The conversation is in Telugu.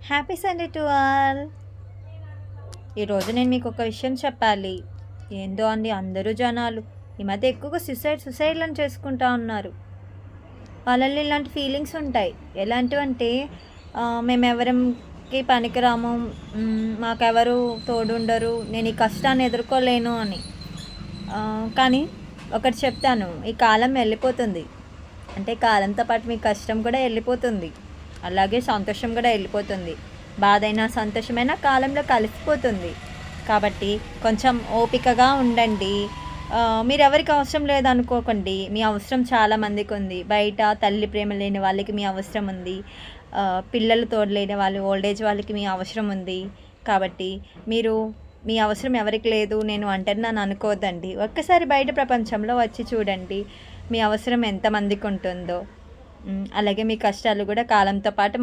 Happy Sunday to all. ఈరోజు నేను మీకు ఒక విషయం చెప్పాలి. ఏందో అండి, అందరూ జనాలు ఈ మధ్య ఎక్కువగా సుసైడ్లను చేసుకుంటా ఉన్నారు. వాళ్ళల్లో ఇలాంటి ఫీలింగ్స్ ఉంటాయి. ఎలాంటివంటే మేమెవరికి పనికిరాము, మాకెవరు తోడుండరు, నేను ఈ కష్టాన్ని ఎదుర్కోలేను అని. కానీ ఒకటి చెప్తాను, ఈ కాలం వెళ్ళిపోతుంది. అంటే కాలంతో పాటు మీ కష్టం కూడా వెళ్ళిపోతుంది, అలాగే సంతోషం కూడా వెళ్ళిపోతుంది. బాధైనా సంతోషమైన కాలంలో కలిసిపోతుంది. కాబట్టి కొంచెం ఓపికగా ఉండండి. మీరు ఎవరికి అవసరం లేదనుకోకండి, మీ అవసరం చాలామందికి ఉంది. బయట తల్లి ప్రేమ లేని వాళ్ళకి మీ అవసరం ఉంది, పిల్లలు తోడలేని వాళ్ళు, ఓల్డేజ్ వాళ్ళకి మీ అవసరం ఉంది. కాబట్టి మీరు మీ అవసరం ఎవరికి లేదు, నేను అంటున్నాను అనుకోవద్దండి. ఒక్కసారి బయట ప్రపంచంలో వచ్చి చూడండి, మీ అవసరం ఎంతమందికి ఉంటుందో. అలాగే మీ కష్టాలు కూడా కాలంతో పాటు